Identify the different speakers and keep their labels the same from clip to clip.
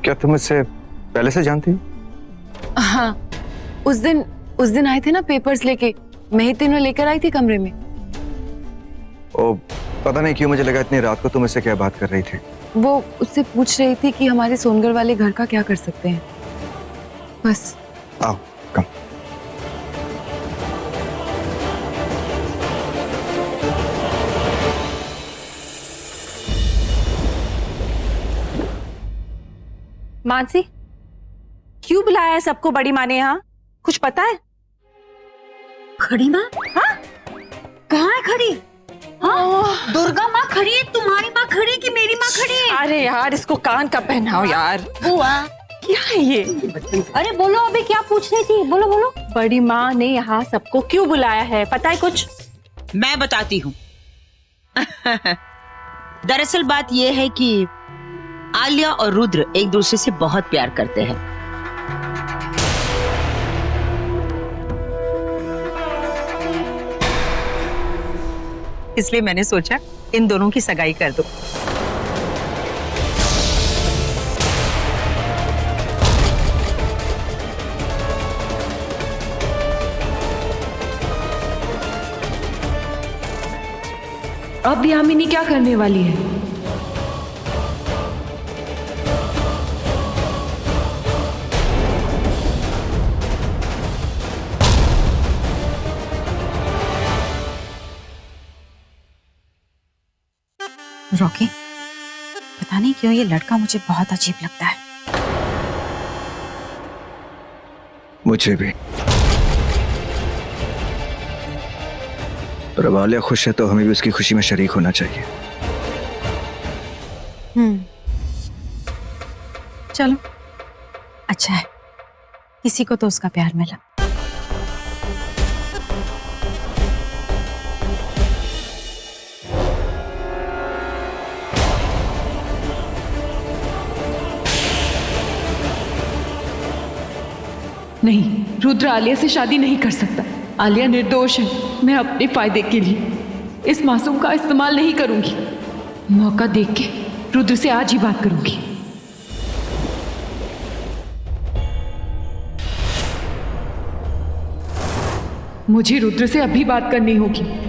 Speaker 1: क्या तुम इससे पहले से जानती हो?
Speaker 2: हाँ, उस दिन आए थे ना पेपर्स लेके, मैं ही तीनों लेकर आई थी कमरे में।
Speaker 1: ओ, पता नहीं क्यों मुझे लगा इतनी रात को तुम इससे क्या बात कर रही थी।
Speaker 2: वो उससे पूछ रही थी कि हमारे सोनगढ़ वाले घर का क्या कर सकते हैं, बस।
Speaker 1: आओ, कम।
Speaker 3: मानसी, क्यों बुलाया है सबको बड़ी माँ ने यहाँ? कुछ पता है?
Speaker 4: खड़ी माँ?
Speaker 3: हाँ?
Speaker 4: कहाँ है खड़ी? हाँ? दुर्गा माँ खड़ी है, तुम्हारी माँ खड़ी है कि मेरी माँ खड़ी है?
Speaker 3: अरे यार, इसको कान का पहनाओ यार।
Speaker 4: बुआ,
Speaker 3: क्या है ये?
Speaker 4: अरे बोलो, अभी क्या पूछ रही थी? बोलो बोलो।
Speaker 3: बड़ी माँ ने यहाँ सबको क्यों बुलाया है, पता है कुछ?
Speaker 5: मैं बताती हूँ। दरअसल बात यह है कि आलिया और रुद्र एक दूसरे से बहुत प्यार करते हैं। इसलिए मैंने सोचा इन दोनों की सगाई कर दो।
Speaker 2: अब यामिनी क्या करने वाली है?
Speaker 4: रॉकी, पता नहीं क्यों ये लड़का मुझे बहुत अजीब लगता है।
Speaker 1: मुझे भी। पर अब आलिया खुश है तो हमें भी उसकी खुशी में शरीक होना चाहिए।
Speaker 4: चलो, अच्छा है, किसी को तो उसका प्यार मिला।
Speaker 2: नहीं, रुद्र आलिया से शादी नहीं कर सकता। आलिया निर्दोष है। मैं अपने फायदे के लिए इस मासूम का इस्तेमाल नहीं करूंगी। मौका देख के रुद्र से आज ही बात करूंगी। मुझे रुद्र से अभी बात करनी होगी।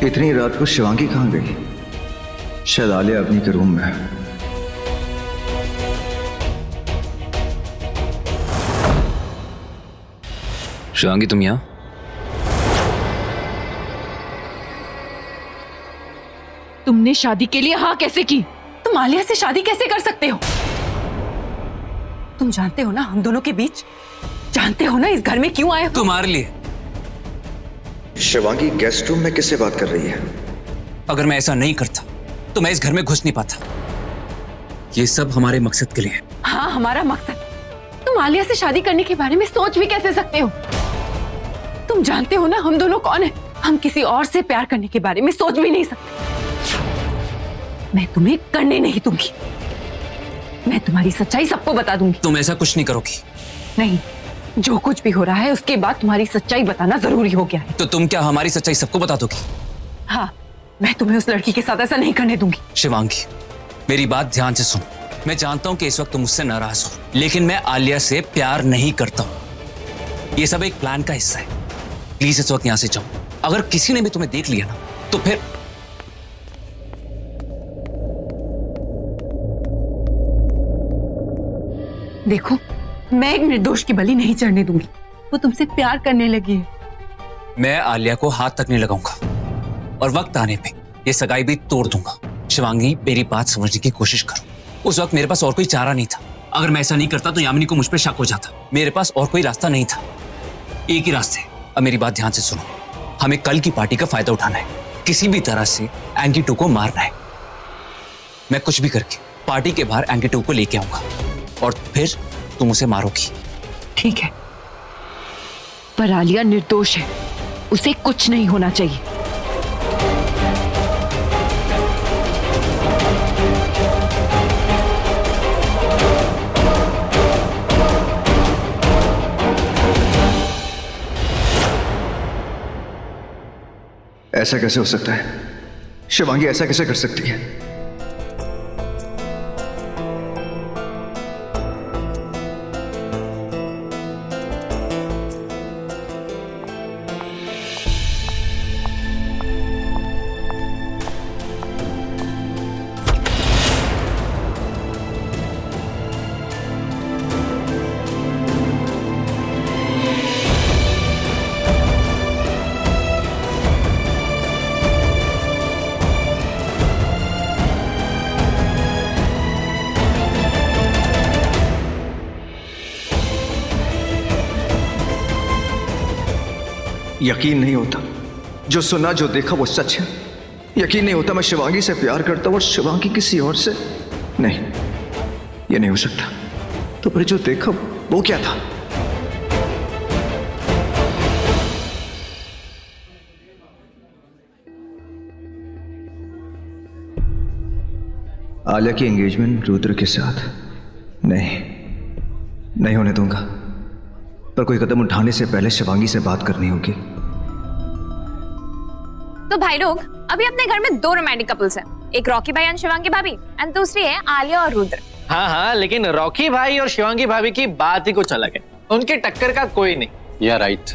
Speaker 1: इतनी रात को शिवांगी कहाँ गई? शायद आलिया अपनी के रूम में है।
Speaker 6: शिवांगी, तुम यहाँ?
Speaker 2: तुमने शादी के लिए हाँ कैसे की? तुम आलिया से शादी कैसे कर सकते हो? तुम जानते हो ना हम दोनों के बीच, जानते हो ना इस घर में क्यों आए हो?
Speaker 6: तुम्हारे लिए।
Speaker 1: शिवांगी गेस्ट रूम में किससे बात कर रही है?
Speaker 6: अगर मैं ऐसा नहीं करता तो मैं इस घर में घुस नहीं पाता। ये सब हमारे मकसद के लिए है।
Speaker 2: हाँ, हमारा मकसद। तुम आलिया से शादी करने के बारे में सोच भी कैसे सकते हो? तुम जानते हो ना हम दोनों कौन है? हम किसी और से प्यार करने के बारे में सोच भी नहीं सकते। मैं तुम्हें करने नहीं दूंगी। मैं तुम्हारी सच्चाई सबको बता दूंगी।
Speaker 6: तुम ऐसा कुछ नहीं करोगी।
Speaker 2: नहीं, जो कुछ भी हो रहा है उसके बाद तुम्हारी सच्चाई बताना जरूरी हो गया है।
Speaker 6: तो तुम क्या हमारी सच्चाई सबको बता दोगी?
Speaker 2: हाँ, मैं तुम्हें उस लड़की के साथ ऐसा नहीं करने दूंगी।
Speaker 6: शिवांगी, मेरी बात ध्यान से सुनो। मैं जानता हूं कि इस वक्त तुम मुझसे नाराज हो, लेकिन मैं आलिया से प्यार नहीं करता हूं। ये सब एक प्लान का हिस्सा है। प्लीज इस वक्त यहां से जाओ। अगर किसी ने भी तुम्हें देख लिया ना तो फिर
Speaker 2: देखो, मैं एक निर्दोष की बलि नहीं चढ़ने दूंगी। वो तुमसे प्यार करने लगी है।
Speaker 6: मैं आलिया को हाथ तक नहीं लगाऊंगा और वक्त आने पे ये सगाई भी तोड़ दूंगा। शिवांगी, मेरी बात समझने की कोशिश करो। उस वक्त मेरे पास और कोई चारा नहीं था। अगर मैं ऐसा नहीं करता तो यामिनी को मुझ पर शक हो जाता। मेरे पास और कोई रास्ता नहीं था, एक ही रास्ते। अब मेरी बात ध्यान से सुनो। हमें कल की पार्टी का फायदा उठाना है। किसी भी तरह से एंकी 2 को मारना है। मैं कुछ भी करके पार्टी के बाहर एंकी 2 को लेके आऊंगा और फिर तुम उसे मारोगी।
Speaker 2: ठीक है, पर आलिया निर्दोष है। उसे कुछ नहीं होना चाहिए।
Speaker 1: ऐसा कैसे हो सकता है? शिवांगी ऐसा कैसे कर सकती है? यकीन नहीं होता, जो सुना जो देखा वो सच है। यकीन नहीं होता मैं शिवांगी से प्यार करता हूं और शिवांगी किसी और से। नहीं, ये नहीं हो सकता। तो फिर जो देखा वो क्या था? आलिया की एंगेजमेंट रुद्र के साथ? नहीं होने दूंगा। पर कोई कदम उठाने से पहले शिवांगी से बात करनी होगी।
Speaker 7: तो भाई लोग, अभी अपने घर में 2 रोमांटिक कपल्स हैं। एक रॉकी भाई और शिवांगी भाभी, एंड दूसरी है आलिया और रुद्र।
Speaker 8: हाँ, लेकिन रॉकी भाई और शिवांगी भाभी की बात ही कुछ अलग है। उनकी टक्कर का कोई नहीं।
Speaker 9: या right,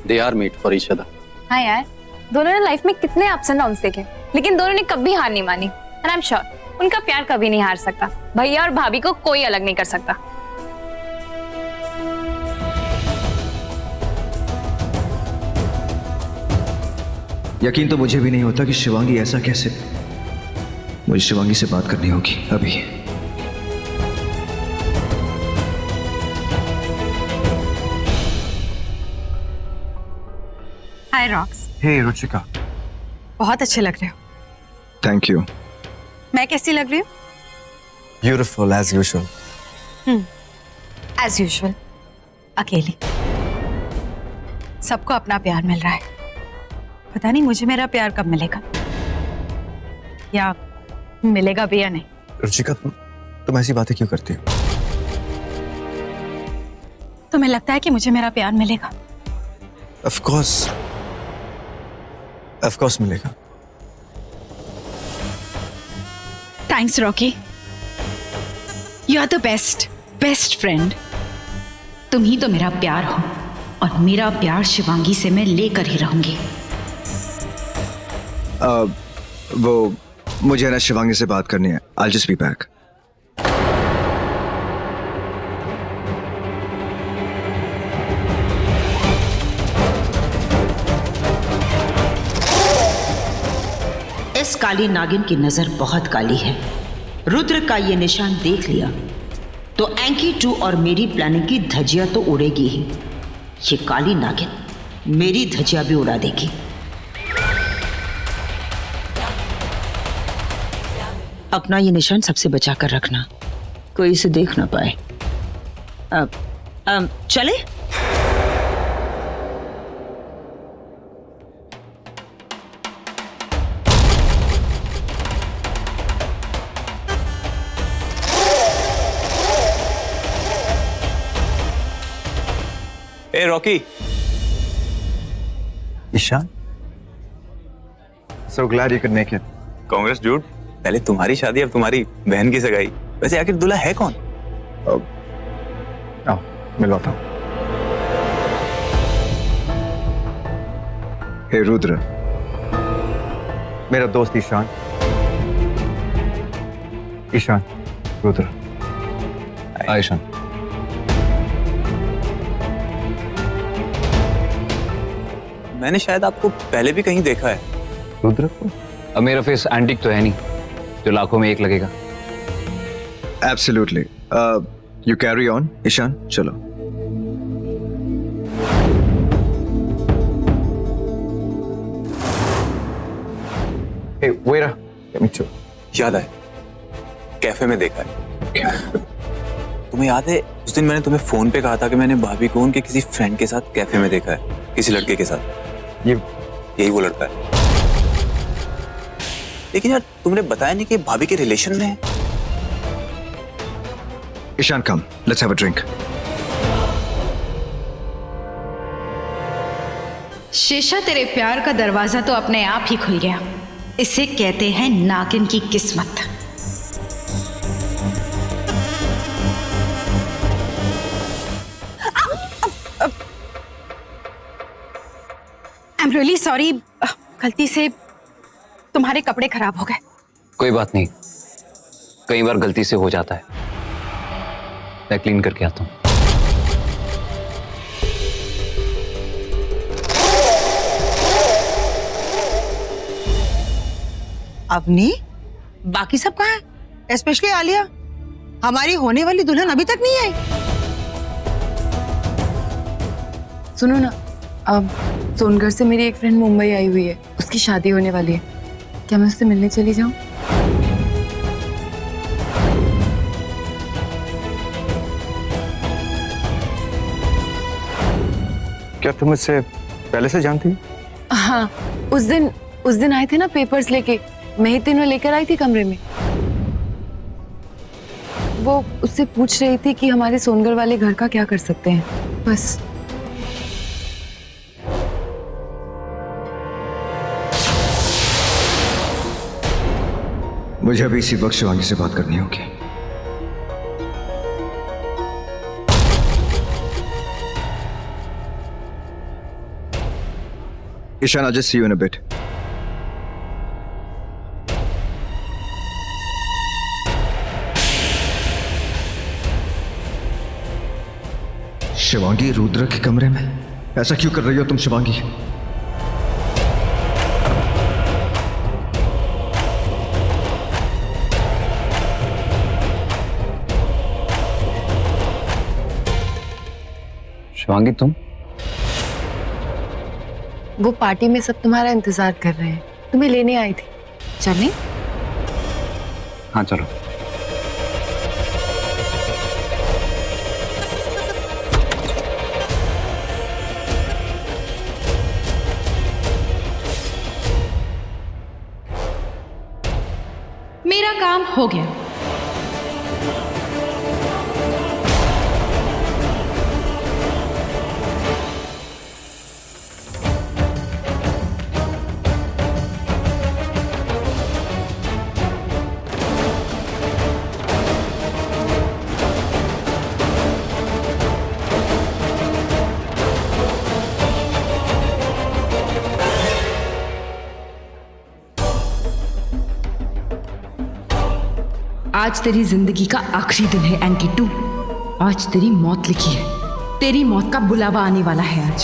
Speaker 9: they are made for each other.
Speaker 7: हाँ यार, दोनों ने लाइफ में कितने अप्स एंड डाउन्स देखे, लेकिन दोनों ने कभी हार नहीं मानी। एंड आई एम श्योर उनका प्यार कभी नहीं हार सकता। भैया और भाभी को कोई अलग नहीं कर सकता।
Speaker 1: यकीन तो मुझे भी नहीं होता कि शिवांगी ऐसा कैसे। मुझे शिवांगी से बात करनी होगी अभी।
Speaker 3: Hi Rocks.
Speaker 1: हे रुचिका।
Speaker 3: बहुत अच्छे लग रहे हो।
Speaker 1: Thank you.
Speaker 3: मैं कैसी लग रही हूँ?
Speaker 1: Beautiful as usual.
Speaker 3: As usual, अकेली। सबको अपना प्यार मिल रहा है। पता नहीं मुझे मेरा प्यार कब मिलेगा, या मिलेगा भी या नहीं।
Speaker 1: रुचिका, तुम ऐसी बातें क्यों करती हो?
Speaker 3: तुम्हें लगता है कि मुझे मेरा प्यार मिलेगा?
Speaker 1: ऑफ कोर्स मिलेगा।
Speaker 3: Thanks Rocky, you are the best friend.
Speaker 4: तुम ही तो मेरा प्यार हो, और मेरा प्यार शिवांगी से मैं लेकर ही रहूंगी।
Speaker 1: वो मुझे ना शिवांगी से बात करनी है। I'll just be back.
Speaker 5: इस काली नागिन की नजर बहुत काली है। रुद्र का ये निशान देख लिया तो एंकी 2 और मेरी प्लानिंग की धज्जियां तो उड़ेगी ही, ये काली नागिन मेरी धज्जियां भी उड़ा देगी। अपना ये निशान सबसे बचा कर रखना, कोई इसे देख ना पाए। चले?
Speaker 9: ए Rocky.
Speaker 1: Ishaan, so glad you could make it.
Speaker 9: Congrats dude. पहले तुम्हारी शादी, अब तुम्हारी बहन की सगाई। वैसे आखिर दूल्हा है कौन?
Speaker 1: आओ मिलवाता हूँ। हे रुद्र, मेरा दोस्त ईशान। रुद्र। ईशान।
Speaker 9: मैंने शायद आपको पहले भी कहीं देखा है।
Speaker 1: रुद्र को?
Speaker 6: अब मेरा फेस एंटिक तो है नहीं जो लाखों में एक लगेगा।
Speaker 1: Absolutely. You carry on, Ishan, चलो। Hey, waiter, let me too.
Speaker 9: याद आया, कैफे में देखा है। तुम्हें याद है उस दिन मैंने तुम्हें फोन पे कहा था कि मैंने भाभी को उनके किसी फ्रेंड के साथ कैफे में देखा है, किसी लड़के के साथ। यही वो लड़का है। लेकिन यार तुमने बताया नहीं कि भाभी के रिलेशन में है।
Speaker 1: ईशान कम, लेट्स हैव अ ड्रिंक।
Speaker 4: शीशा, तेरे प्यार का दरवाजा तो अपने आप ही खुल गया। इसे कहते हैं नागिन की किस्मत।
Speaker 3: आई एम रियली सॉरी, गलती से तुम्हारे कपड़े खराब हो गए।
Speaker 6: कोई बात नहीं, कई बार गलती से हो जाता है। मैं क्लीन करके आता हूँ।
Speaker 10: अवनी, बाकी सब कहाँ है? स्पेशली आलिया, हमारी होने वाली दुल्हन अभी तक नहीं आई।
Speaker 2: सुनो ना, अब सोनगढ़ से मेरी एक फ्रेंड मुंबई आई हुई है, उसकी शादी होने वाली है। क्या मैं उससे मिलने चली जाऊं?
Speaker 1: क्या तुम इससे पहले से जानती हो?
Speaker 2: हाँ, उस दिन आए थे ना पेपर्स लेके, मैं ही तीनों लेकर आई थी कमरे में। वो उससे पूछ रही थी कि हमारे सोनगढ़ वाले घर का क्या कर सकते हैं, बस।
Speaker 1: मुझे अभी इसी वक्त शिवांगी से बात करनी होगी। Ishan, I'll just see you in a bit. Shivangi Rudra के कमरे में? ऐसा क्यों कर रही हो तुम शिवांगी?
Speaker 6: शिवांगी, तुम?
Speaker 2: वो पार्टी में सब तुम्हारा इंतजार कर रहे हैं, तुम्हें लेने आई थी। चलें?
Speaker 6: हाँ चलो।
Speaker 4: मेरा काम हो गया। आज तेरी जिंदगी का आखिरी दिन है एंकी 2। आज तेरी मौत लिखी है। तेरी मौत का बुलावा आने वाला है आज।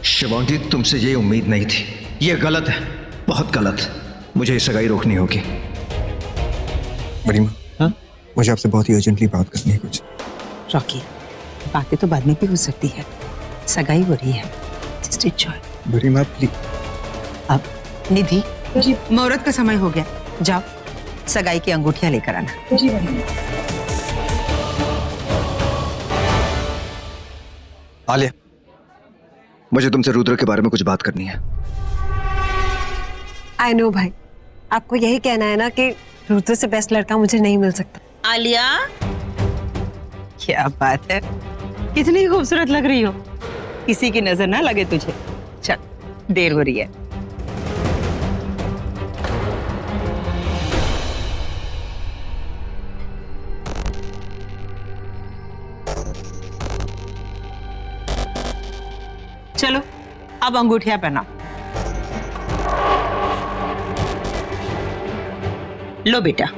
Speaker 1: शिवांगी, तुमसे ये उम्मीद नहीं थी। ये गलत है, बहुत गलत। मुझे ये सगाई रोकनी होगी।
Speaker 11: बड़ी माँ, हाँ? मुझे आपसे बहुत ही अर्जेंटली बात करनी है कुछ।
Speaker 10: रॉकी, बातें तो बाद में भी हो सकती है, सगाई हो रही है। Just enjoy.
Speaker 11: बड़ी माँ प्लीज।
Speaker 10: अब निधि, मुहूर्त का समय हो गया, जाओ सगाई की अंगूठियां लेकर आना।
Speaker 1: आलिया, मुझे तुमसे रुद्र के बारे में कुछ बात करनी है।
Speaker 12: आई नो भाई, आपको यही कहना है ना कि रुद्र से बेस्ट लड़का मुझे नहीं मिल सकता।
Speaker 10: आलिया, क्या बात है, कितनी खूबसूरत लग रही हो। किसी की नजर ना लगे तुझे। चल, देर हो रही है। चलो, अब अंगूठियां पहनाओ। लो बेटा।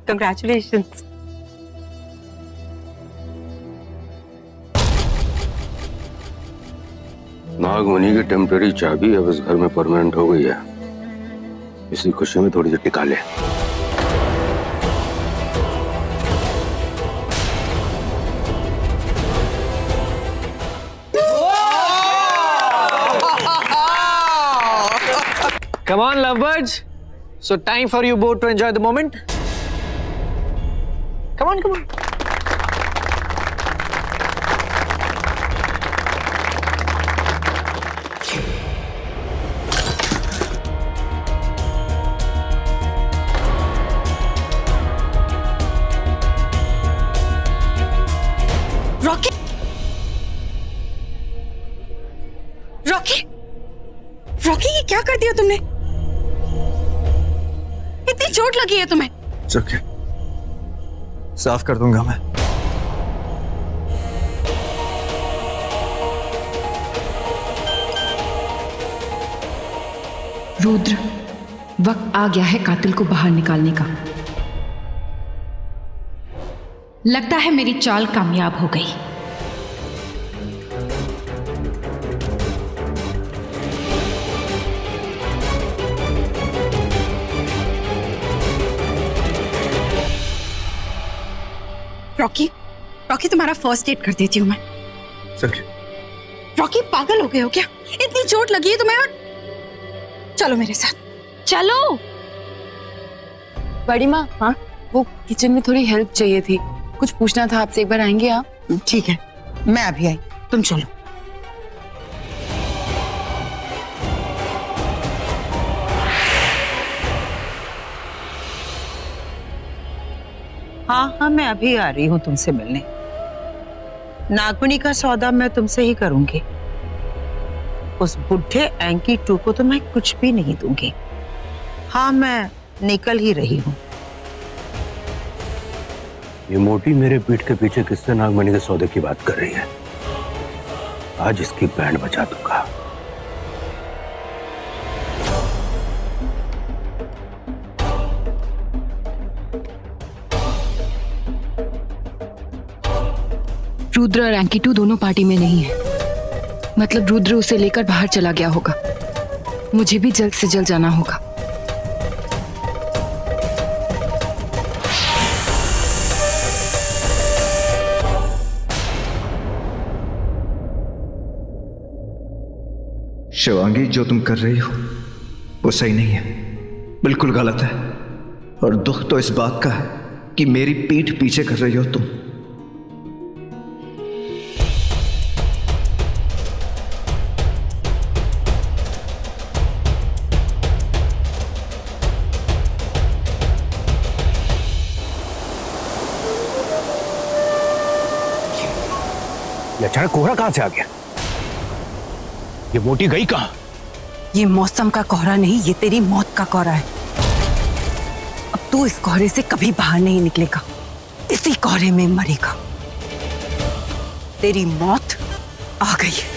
Speaker 10: कंग्रेचुलेशंस।
Speaker 13: नागमणि की टेम्परेरी चाबी अब इस घर में परमानेंट हो गई है। इसी खुशी में थोड़ी सी टिका ले।
Speaker 8: Come on, lovebirds. So time for you both to enjoy the moment. Come on, come on.
Speaker 3: Rocky, Rocky, Rocky, ये क्या कर दिया तुमने? इतनी चोट लगी है तुम्हें?
Speaker 1: ओके, साफ कर दूंगा मैं।
Speaker 4: रुद्र, वक्त आ गया है कातिल को बाहर निकालने का। लगता है मेरी चाल कामयाब हो गई।
Speaker 3: रॉकी, रॉकी, तुम्हारा फर्स्ट एड कर देती हूँ मैं।
Speaker 1: ओके।
Speaker 3: रॉकी, पागल हो गए हो क्या? इतनी चोट लगी है तुम्हें और चलो मेरे साथ।
Speaker 2: चलो। बड़ी माँ, हाँ, वो किचन में थोड़ी हेल्प चाहिए थी, कुछ पूछना था आपसे, एक बार आएंगे आप?
Speaker 10: ठीक है, मैं अभी आई, तुम चलो। हाँ, मैं अभी आ रही हूँ तुमसे मिलने। नागमणि का सौदा मैं तुमसे ही करूंगी। उस बुढ़े एंकी 2 को तो मैं कुछ भी नहीं दूंगी। हाँ, मैं निकल ही रही हूँ।
Speaker 13: ये मोटी मेरे पीठ के पीछे किससे नागमणि के सौदे की बात कर रही है? आज इसकी बैंड बजा दूंगा।
Speaker 4: रुद्र और एंकी 2 दोनों पार्टी में नहीं है। मतलब रुद्र उसे लेकर बाहर चला गया होगा। मुझे भी जल्द से जल्द जाना होगा।
Speaker 1: शिवांगी, जो तुम कर रही हो वो सही नहीं है, बिल्कुल गलत है। और दुख तो इस बात का है कि मेरी पीठ पीछे कर रही हो तुम।
Speaker 13: ये अचानक कोहरा कहां से आ गया? ये मोटी गई कहां?
Speaker 3: ये मौसम का कोहरा नहीं, ये तेरी मौत का कोहरा है। अब तू इस कोहरे से कभी बाहर नहीं निकलेगा, इसी कोहरे में मरेगा। तेरी मौत आ गई है।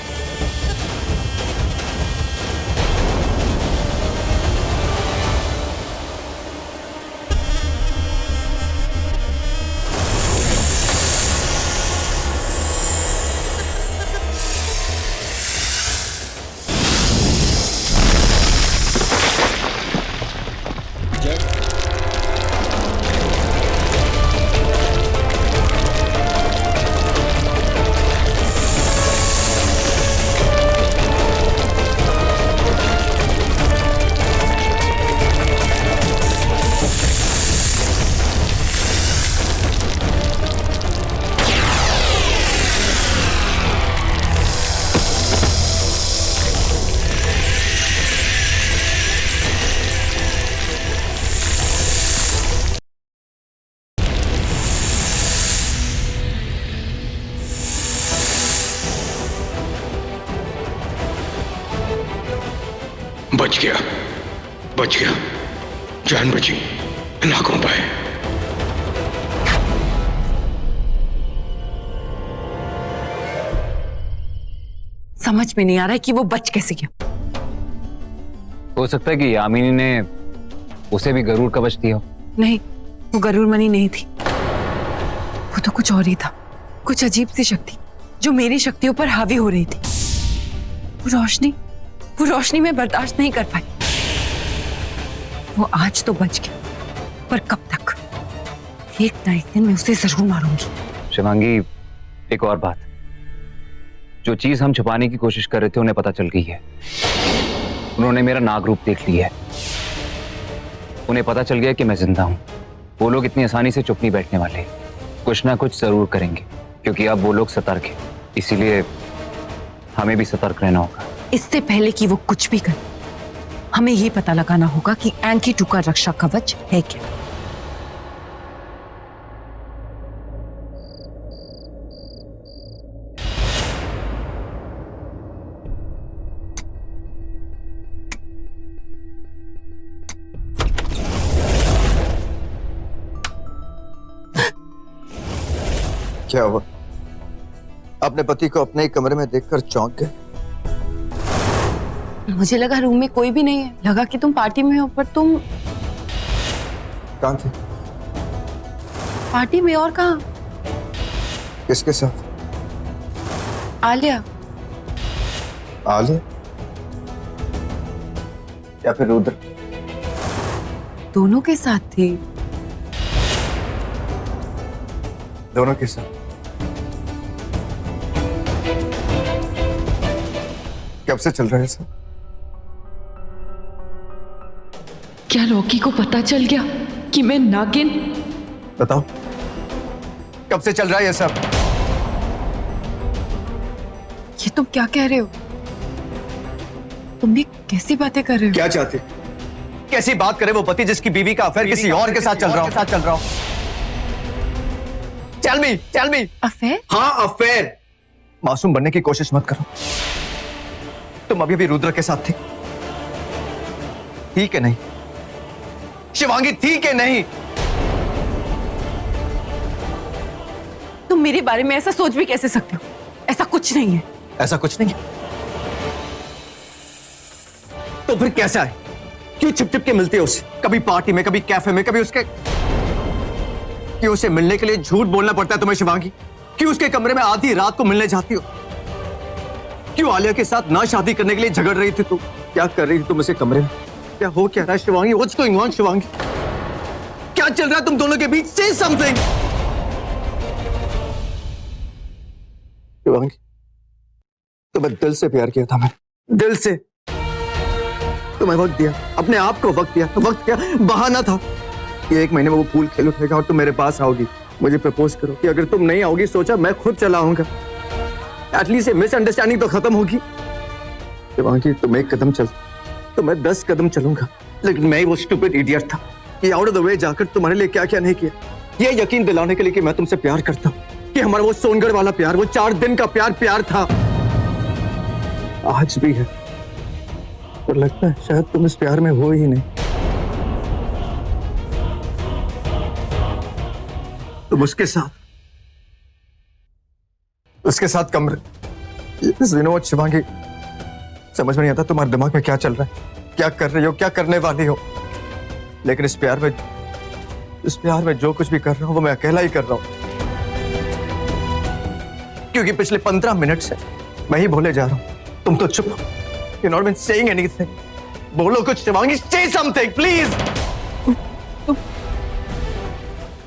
Speaker 13: बच गया, बच गया, जान बची, लाखों पाए।
Speaker 2: समझ में नहीं आ रहा है कि वो बच कैसे गया।
Speaker 6: हो सकता है कि यामिनी ने उसे भी गरुड़ कवच दिया हो।
Speaker 2: नहीं,
Speaker 3: वो गरुड़ मणि नहीं थी, वो तो कुछ और ही था। कुछ अजीब सी शक्ति जो मेरी शक्तियों पर हावी हो रही थी। वो रोशनी मैं बर्दाश्त नहीं कर पाई। वो आज तो बच गया, पर कब तक? एक ना एक दिन मैं उसे जरूर मारूंगी।
Speaker 6: शिवांगी, एक और बात, जो चीज हम छुपाने की कोशिश कर रहे थे उन्हें पता चल गई है। उन्होंने मेरा नाग रूप देख लिया है। उन्हें पता चल गया कि मैं जिंदा हूं। वो लोग इतनी आसानी से चुप नहीं बैठने वाले, कुछ ना कुछ जरूर करेंगे, क्योंकि अब वो लोग सतर्क हैं। इसीलिए हमें भी सतर्क रहना होगा।
Speaker 3: इससे पहले कि वो कुछ भी करे, हमें ये पता लगाना होगा कि एंकी 2 का रक्षा कवच है क्या।
Speaker 1: क्या हुआ? अपने पति को अपने ही कमरे में देखकर चौंक गए?
Speaker 3: मुझे लगा रूम में कोई भी नहीं है, लगा कि तुम पार्टी में हो, पर तुम
Speaker 1: कहाँ थे?
Speaker 3: पार्टी में। और कहाँ?
Speaker 1: किसके साथ?
Speaker 3: आलिया।
Speaker 1: आलिया या फिर रुद्र?
Speaker 3: दोनों के साथ थी।
Speaker 1: दोनों के साथ? कब से चल रहा है सब?
Speaker 4: क्या रॉकी को पता चल गया कि मैं नागिन?
Speaker 1: बताओ, कब से चल रहा है ये सब?
Speaker 3: ये तुम क्या कह रहे हो? तुम भी कैसी बातें कर रहे हो?
Speaker 1: क्या चाहते? कैसी बात करे वो पति जिसकी बीवी का अफेयर किसी और के साथ चल रहा हो? Tell me.
Speaker 3: अफेयर?
Speaker 1: हाँ, अफेयर। मासूम बनने की कोशिश मत करो। तुम अभी भी रुद्र के साथ थी, ठीक है नहीं? शिवांगी, ठीक है नहीं?
Speaker 3: तुम मेरे बारे में ऐसा सोच भी कैसे सकते हो? ऐसा कुछ नहीं है।
Speaker 1: ऐसा कुछ नहीं है तो फिर कैसा है? क्यों छिप छिप के मिलती है उससे? कभी पार्टी में, कभी कैफे में, कभी उसके। क्यों उसे मिलने के लिए झूठ बोलना पड़ता है तुम्हें शिवांगी? क्यों उसके कमरे में आधी रात को मिलने जाती हो? क्यों आलिया के साथ ना शादी करने के लिए झगड़ रही थी? तू क्या कर रही थी तुम उसे कमरे में? क्या हो क्या रहा है Shivangi? What's going on Shivangi? क्या चल रहा है तुम दोनों के बीच? Say something! शिवांगी, तुम्हें दिल से प्यार किया था मैंने, दिल से। तुम्हें वक्त दिया, अपने आप को वक्त दिया। वक्त क्या बहाना था? ये 1 महीने में वो पूल खेल उठेगा और तुम मेरे पास आओगी, मुझे प्रपोज करो कि अगर तुम नहीं आओगी, सोचा मैं खुद चला आऊंगा। एटलीस्ट ये मिसअंडरस्टैंडिंग तो खत्म होगी। शिवांगी, तुम 1 कदम चल तो मैं 10 कदम चलूंगा, लेकिन मैं वो स्टूपिड इडियट था कि आउट ऑफ द वे जाकर तुम्हारे लिए क्या क्या नहीं किया, ये यकीन दिलाने के लिए कि मैं तुमसे प्यार करता हूं, कि हमारा वो सोनगढ़ वाला प्यार, वो 4 दिन का प्यार था। आज भी है, और लगता है शायद तुम इस प्यार में हो ही नहीं। तुम उसके साथ कमरे। शिवांगी, समझ में नहीं आता तुम्हारे दिमाग में क्या चल रहा है, क्या कर रही हो, क्या करने वाली हो। लेकिन इस प्यार में जो कुछ भी कर रहा हूं वो मैं अकेला ही कर रहा हूं, क्योंकि पिछले 15 मिनट से मैं ही बोले जा रहा हूं, तुम तो चुप हो। You're not even saying anything. बोलो कुछ शिवांगी, say something please.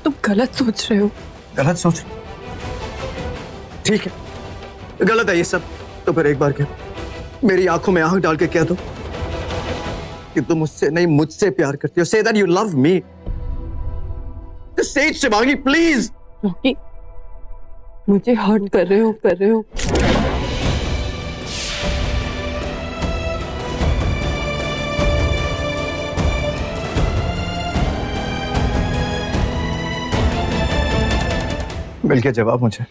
Speaker 3: तुम गलत सोच रहे हो।
Speaker 1: गलत सोच रहे? ठीक है, गलत है ये सब, तो फिर एक बार क्या मेरी आंखों में आंख डाल के कह दो कि तुम मुझसे नहीं मुझसे प्यार करती हो। Say that you love me. Just say it, Shivangi please.
Speaker 3: Rocky, मुझे हर्ट कर रहे हो।
Speaker 1: मिल गया जवाब मुझे।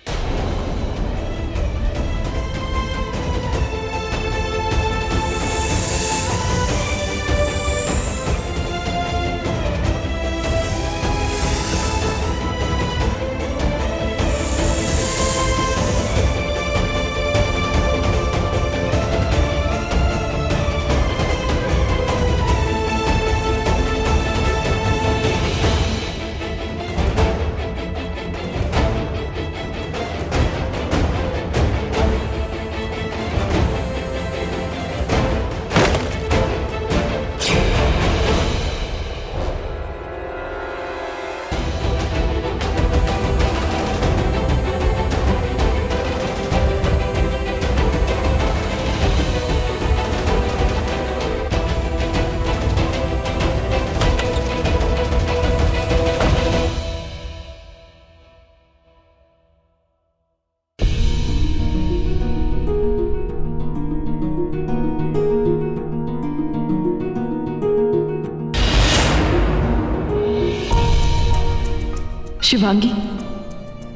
Speaker 4: शिवांगी,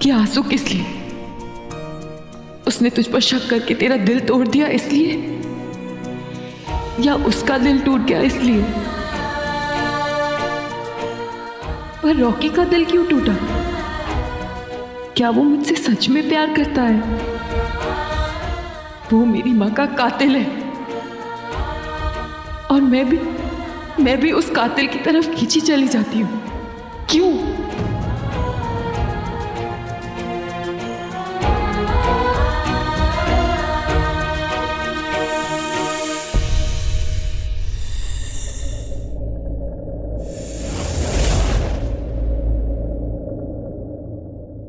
Speaker 4: ये आंसू किस लिए? उसने तुझ पर शक करके तेरा दिल तोड़ दिया इसलिए, या उसका दिल टूट गया इसलिए? पर रॉकी का दिल क्यों टूटा? क्या वो मुझसे सच में प्यार करता है? वो मेरी माँ का कातिल है और मैं भी उस कातिल की तरफ खींची चली जाती हूँ। क्यों?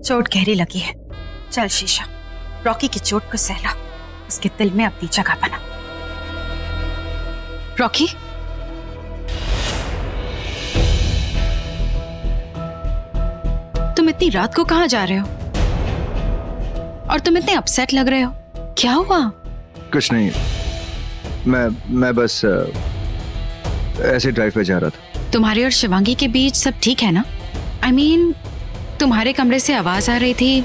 Speaker 3: चोट गहरी लगी है। चल शीशा, रॉकी की चोट को सहला, उसके दिल में अपनी जगह बना। रॉकी, तुम इतनी रात को कहाँ जा रहे हो? और तुम इतने अपसेट लग रहे हो, क्या हुआ?
Speaker 1: कुछ नहीं, मैं बस ऐसे ड्राइव पे जा रहा था।
Speaker 3: तुम्हारे और शिवांगी के बीच सब ठीक है ना? I mean, तुम्हारे कमरे से आवाज आ रही थी,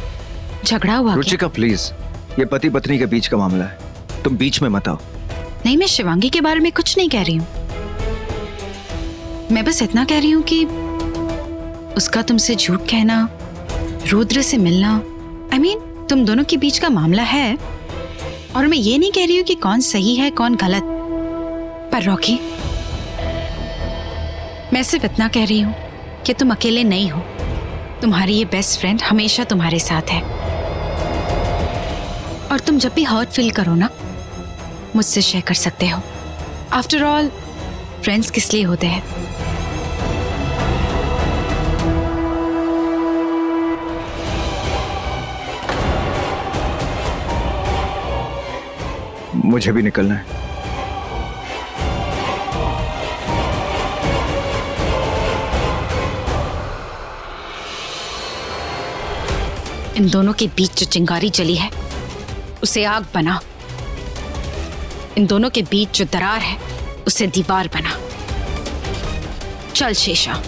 Speaker 3: झगड़ा हुआ क्या?
Speaker 1: रुचिका प्लीज, ये पति पत्नी के बीच का मामला है, तुम बीच में मत आओ।
Speaker 3: नहीं, मैं शिवांगी के बारे में कुछ नहीं कह रही हूँ। मैं बस इतना कह रही हूँ कि उसका तुमसे झूठ कहना, रुद्र से मिलना, I mean, तुम दोनों के बीच का मामला है। और मैं ये नहीं कह रही हूँ कि कौन सही है कौन गलत, पर रॉकी, मैं सिर्फ इतना कह रही हूँ कि तुम अकेले नहीं हो। तुम्हारी ये बेस्ट फ्रेंड हमेशा तुम्हारे साथ है, और तुम जब भी हर्ट फील करो ना, मुझसे शेयर कर सकते हो। आफ्टर ऑल, फ्रेंड्स किस लिए होते हैं?
Speaker 1: मुझे भी निकलना है।
Speaker 3: इन दोनों के बीच जो चिंगारी जली है उसे आग बना, इन दोनों के बीच जो दरार है उसे दीवार बना। चल शेषा।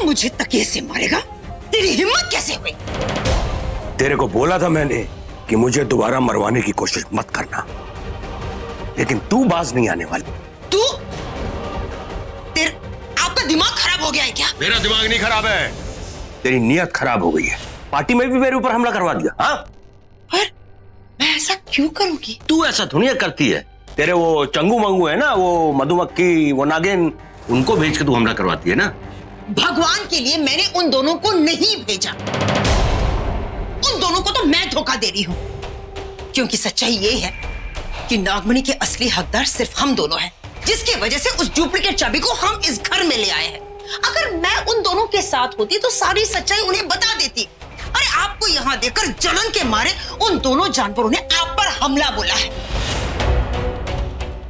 Speaker 10: मुझे तकिए से मारेगा? तेरी हिम्मत कैसे हुई?
Speaker 13: तेरे को बोला था मैंने कि मुझे दोबारा मरवाने की कोशिश मत करना, लेकिन तू बाज नहीं आने वाली।
Speaker 10: तू? आपका दिमाग खराब हो गया है क्या?
Speaker 13: मेरा दिमाग नहीं खराब है, तेरी नीयत खराब हो गई है। पार्टी में भी मेरे ऊपर हमला करवा दिया। हाँ,
Speaker 10: पर मैं ऐसा क्यों करूंगी?
Speaker 13: तू ऐसा दुनिया करती है। तेरे वो चंगू मंगू है ना, वो मधुमक्खी, वो नागिन, उनको भेज के तू हमला करवाती है ना।
Speaker 10: भगवान के लिए मैंने उन दोनों को नहीं भेजा, उन दोनों को तो मैं धोखा दे रही हूं, क्योंकि सच्चाई ये है कि नागमणि के असली हकदार सिर्फ हम दोनों हैं, जिसकी वजह से उस डुप्लीकेट चाबी को हम इस घर में ले आए हैं। अगर मैं उन दोनों के साथ होती तो सारी सच्चाई उन्हें बता देती। अरे आपको यहाँ देखकर जलन के मारे उन दोनों जानवरों ने आप पर हमला बोला है,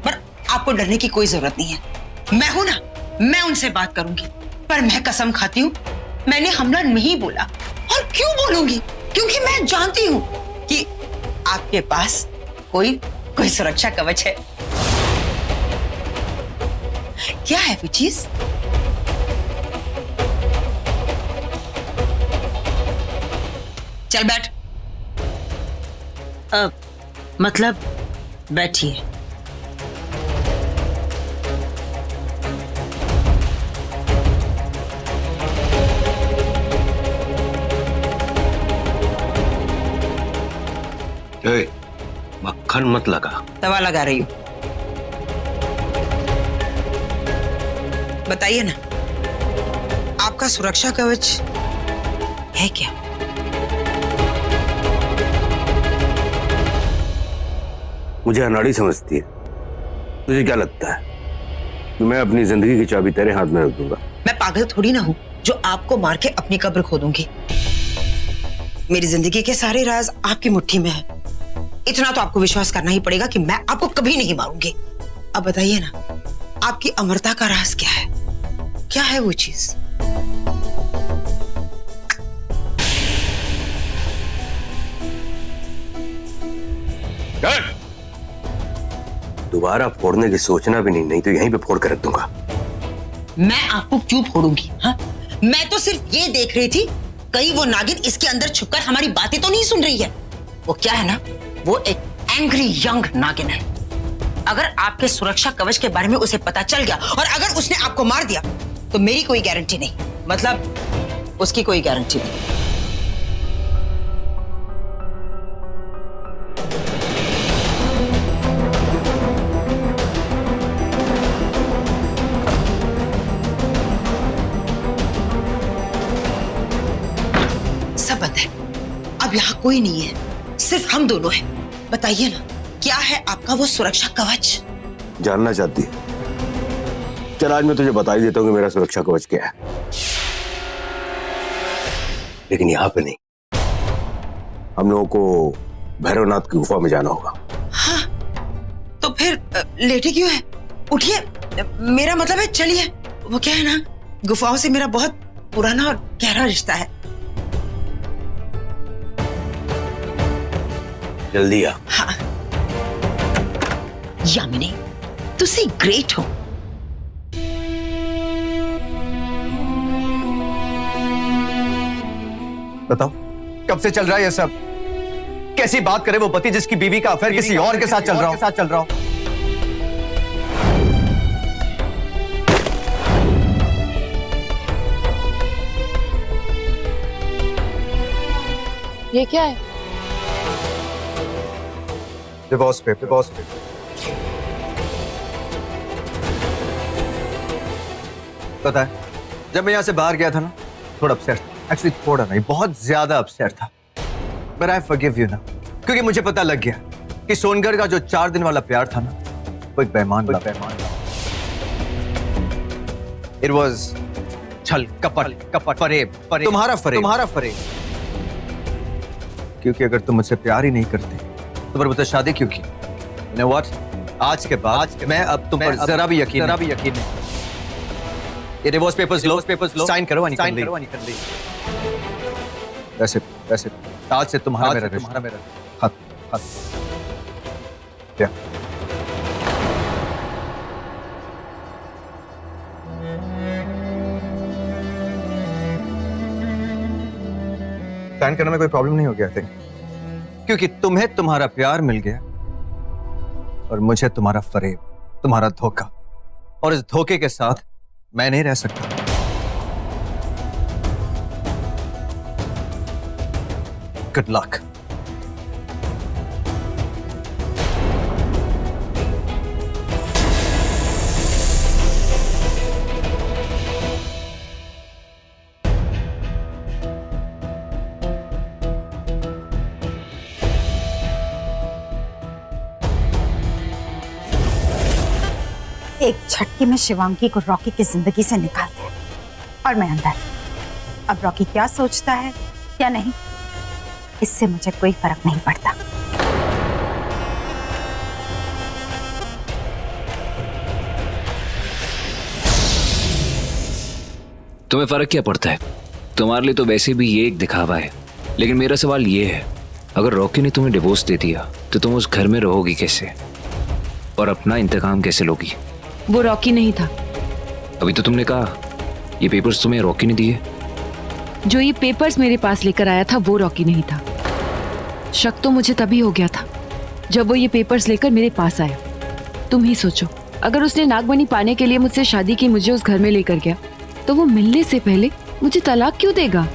Speaker 10: पर आपको डरने की कोई जरूरत नहीं है। मैं हूं ना, मैं उनसे बात करूंगी, पर मैं कसम खाती हूँ मैंने हमला नहीं बोला। और क्यों बोलूंगी? क्योंकि मैं जानती हूँ कि आपके पास कोई सुरक्षा कवच है। क्या है वो चीज? चल बैठ। मतलब बैठिए।
Speaker 13: मक्खन मत लगा।
Speaker 10: दवा लगा रही हूं। बताइए ना, आपका सुरक्षा कवच है क्या?
Speaker 13: मुझे अनाड़ी समझती है। तुझे क्या लगता है कि मैं अपनी जिंदगी की चाबी तेरे हाथ में रख दूंगा?
Speaker 10: मैं पागल थोड़ी ना हूँ जो आपको मार के अपनी कब्र खोदूंगी। मेरी जिंदगी के सारे राज आपकी मुट्ठी में है। इतना तो आपको विश्वास करना ही पड़ेगा कि मैं आपको कभी नहीं मारूंगी। अब बताइए ना, आपकी अमरता का राज क्या है? क्या है वो चीज?
Speaker 13: दोबारा फोड़ने की सोचना भी नहीं तो यहीं पे फोड़ कर रख दूंगा।
Speaker 10: मैं आपको क्यों फोड़ूंगी? हाँ, मैं तो सिर्फ ये देख रही थी कहीं वो नागिन इसके अंदर छुपकर हमारी बातें तो नहीं सुन रही है। वो क्या है ना, वो एक एंग्री यंग नागिन है। अगर आपके सुरक्षा कवच के बारे में उसे पता चल गया और अगर उसने आपको मार दिया तो मेरी कोई गारंटी नहीं, मतलब उसकी कोई गारंटी नहीं। सब बंद है, अब यहाँ कोई नहीं है, सिर्फ हम दोनों हैं। बताइए ना, क्या है आपका वो सुरक्षा कवच?
Speaker 13: जानना चाहती है? चल आज मैं तुझे बता ही देता हूँ कि मेरा सुरक्षा कवच क्या है, लेकिन यहाँ पे नहीं। हम लोगों को भैरवनाथ की गुफा में जाना होगा।
Speaker 10: हाँ, तो फिर लेटे क्यों है? उठिए, मेरा मतलब है चलिए। वो क्या है ना, गुफाओं से मेरा बहुत पुराना और गहरा रिश्ता है।
Speaker 13: जल्दी आ।
Speaker 10: हाँ। यामिनी, तुसी ग्रेट हो।
Speaker 1: बताओ कब से चल रहा है ये सब? कैसी बात करे वो पति जिसकी बीवी का अफेयर किसी और के साथ चल रहा हो।
Speaker 2: ये क्या है?
Speaker 1: Divorce paper. पता है, जब मैं यहां से बाहर गया था ना, थोड़ा अपसेट था। एक्चुअली थोड़ा नहीं, बहुत ज्यादा अपसेट था। बट आई फॉरगिव यू ना, क्योंकि मुझे पता लग गया कि सोनगढ़ का जो 4 दिन वाला प्यार था ना, वो एक बेईमान था। इट वाज छल, कपट, फरेब, तुम्हारा फरेब। क्योंकि अगर तुम मुझसे प्यार ही नहीं करते तो फिर मुझसे शादी क्यों की? You know what? आज के बाद मैं अब तुम पर जरा भी यकीन नहीं। ये डिवोर्स पेपर्स लो, साइन करो, वैसे आज से तुम्हारा मेरा खत्म। क्या? साइन करने में कोई प्रॉब्लम नहीं हो गया थिंक, क्योंकि तुम्हें तुम्हारा प्यार मिल गया और मुझे तुम्हारा फरेब, तुम्हारा धोखा, और इस धोखे के साथ मैं नहीं रह सकता। Good luck.
Speaker 3: एक झटके में शिवांगी को रॉकी की जिंदगी से निकाल दिया और मैं अंदर। अब रॉकी क्या सोचता है या नहीं, इससे मुझे कोई फर्क नहीं पड़ता।
Speaker 6: तुम्हें फर्क क्या पड़ता है? तुम्हारे लिए तो वैसे भी ये एक दिखावा है। लेकिन मेरा सवाल ये है, अगर रॉकी ने तुम्हें डिवोर्स दे दिया तो तुम उस घर में रहोगी कैसे और अपना इंतकाम कैसे लोगी?
Speaker 2: वो रॉकी नहीं था।
Speaker 6: अभी तो तुमने कहा ये पेपर्स तुम्हें रॉकी ने दिए।
Speaker 2: जो ये पेपर्स मेरे पास लेकर आया था वो रॉकी नहीं था। शक तो मुझे तभी हो गया था जब वो ये पेपर्स लेकर मेरे पास आया। तुम ही सोचो, अगर उसने नागमणि पाने के लिए मुझसे शादी की, मुझे उस घर में लेकर गया, तो वो मिलने से पहले मुझे तलाक क्यों देगा?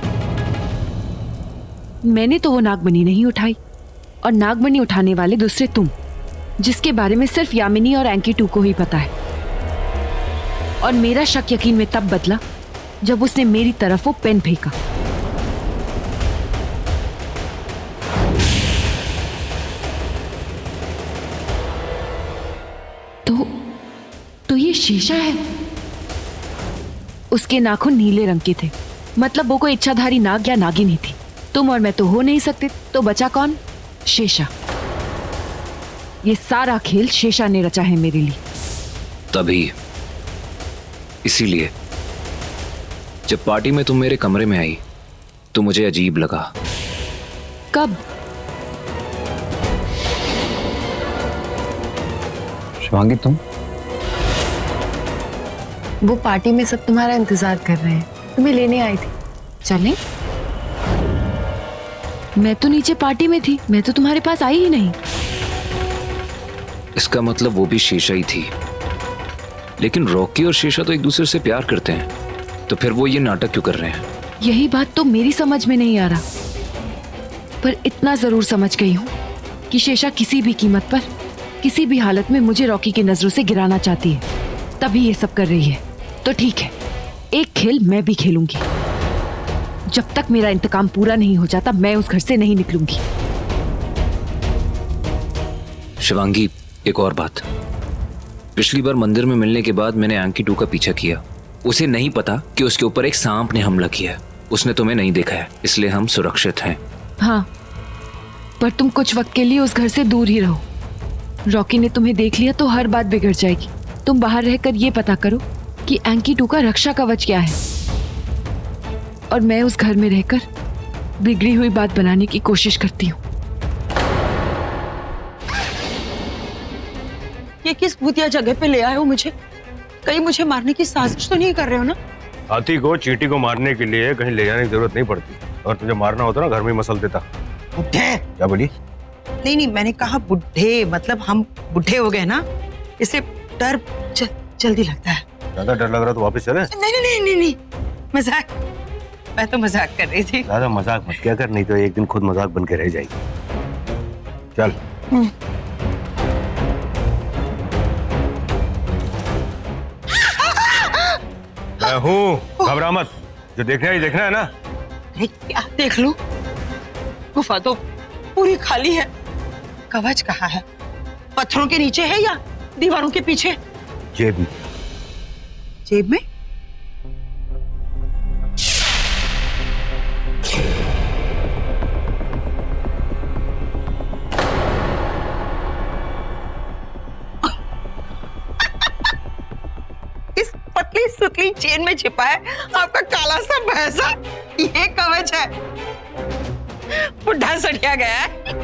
Speaker 2: मैंने तो वो नागमणि नहीं उठाई, और नागमणि उठाने वाले दूसरे तुम, जिसके बारे में सिर्फ यामिनी और एंकी 2 को ही पता है। और मेरा शक यकीन में तब बदला जब उसने मेरी तरफ वो पेन फेंका।
Speaker 4: तो ये शीशा है। उसके नाखून नीले रंग के थे, मतलब वो कोई इच्छाधारी नाग या नागिनी थी। तुम और मैं तो हो नहीं सकते, तो बचा कौन? शेषा। ये सारा खेल शेषा ने रचा है मेरे लिए।
Speaker 6: तभी, इसीलिए जब पार्टी में तुम मेरे कमरे में आई तो मुझे अजीब लगा।
Speaker 4: कब?
Speaker 6: शिवांगी, तुम?
Speaker 2: वो पार्टी में सब तुम्हारा इंतजार कर रहे हैं, तुम्हें लेने आई थी।
Speaker 4: चलें? मैं तो नीचे पार्टी में थी, मैं तो तुम्हारे पास आई ही नहीं।
Speaker 6: इसका मतलब वो भी शीशा ही थी। लेकिन रॉकी और शीशा तो एक दूसरे से प्यार करते हैं, तो फिर वो ये नाटक क्यों कर रहे हैं?
Speaker 4: यही बात तो मेरी समझ में नहीं आ रहा, पर इतना जरूर समझ गई हूँ कि शेषा किसी भी कीमत पर, किसी भी हालत में मुझे रॉकी की नजरों से गिराना चाहती है, तभी ये सब कर रही है। तो ठीक है, एक खेल मैं भी खेलूंगी। जब तक मेरा इंतकाम पूरा नहीं हो जाता, मैं उस घर से नहीं निकलूंगी।
Speaker 6: शिवांगी, एक और बात। पिछली बार मंदिर में मिलने के बाद मैंने एंकी 2 का पीछा किया। उसे नहीं पता कि उसके ऊपर एक सांप ने हमला किया है। उसने तुम्हें नहीं देखा है, इसलिए हम सुरक्षित हैं।
Speaker 4: हाँ, पर तुम कुछ वक्त के लिए उस घर से दूर ही रहो। रॉकी ने तुम्हें देख लिया तो हर बात बिगड़ जाएगी। तुम बाहर रहकर ये पता करो कि एंकी 2 का रक्षा कवच क्या है, और मैं उस घर में रहकर बिगड़ी हुई बात बनाने की कोशिश करती हूँ।
Speaker 10: ये किस भूतिया जगह पे ले आए हो मुझे? कहीं मुझे मारने की साजिश तो नहीं कर रहे हो ना?
Speaker 13: हाथी को चींटी को मारने के लिए कहीं ले जाने की जरूरत नहीं पड़ती। और तुझे मारना होता ना, घर में ही मसल देता।
Speaker 10: बुढ़े?
Speaker 13: क्या बोली?
Speaker 10: नहीं, मैंने कहा बुढ़े, मतलब हम बुढ़े हो गए ना, इसलिए डर जल्दी लगता है।
Speaker 13: ज्यादा डर लग रहा तो वापस चले?
Speaker 10: नहीं, मजाक, मैं तो मजाक कर रही थी।
Speaker 13: ज्यादा मजाक मत किया कर, नहीं तो एक दिन खुद मजाक बन के रह जाएगी। चल। मैं हूँ, घबरा मत। जो देखना ही देखना है ना।
Speaker 10: क्या देख लूं? गुफा तो पूरी खाली है। कवच कहाँ है? पत्थरों के नीचे है या दीवारों के पीछे?
Speaker 13: जेब में।
Speaker 10: जेब में? इस पतली सुतली चेन में छिपा है आपका काला सा भैंसा। ये कवच है। बुढ़ा सड़िया गया है।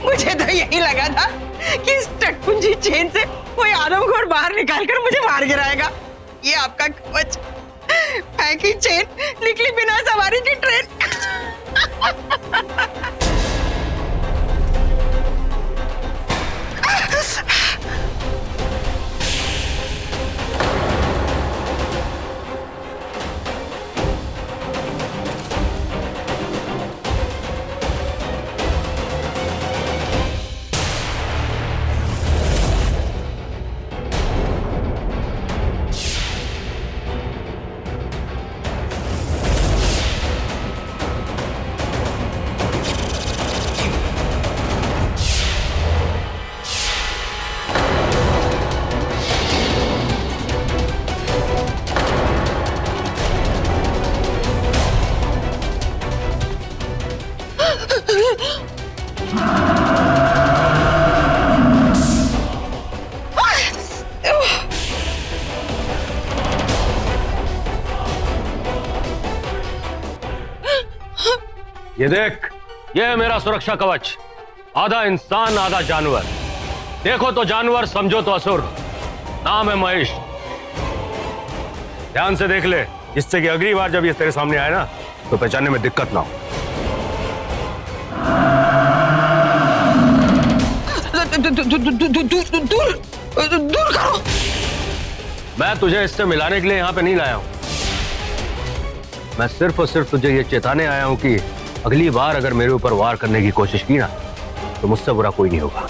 Speaker 10: मुझे तो यही लगा था कि इस टटपुंजी चेन से कोई आदमखोर बाहर निकालकर मुझे मार गिराएगा। ये आपका कवच है कि चेन निकली बिना सवारी की ट्रेन।
Speaker 13: ये देख, ये है मेरा सुरक्षा कवच। आधा इंसान आधा जानवर। देखो तो जानवर, समझो तो असुर। नाम है महेश। ध्यान से देख ले, जिससे कि अगली बार जब ये तेरे सामने आए ना तो पहचानने में दिक्कत ना हो।
Speaker 10: दूर करो।
Speaker 13: मैं तुझे इससे मिलाने के लिए यहाँ पे नहीं लाया हूँ। मैं सिर्फ और सिर्फ तुझे ये चेताने आया हूँ कि अगली बार अगर मेरे ऊपर वार करने की कोशिश की ना तो मुझसे बुरा कोई नहीं होगा।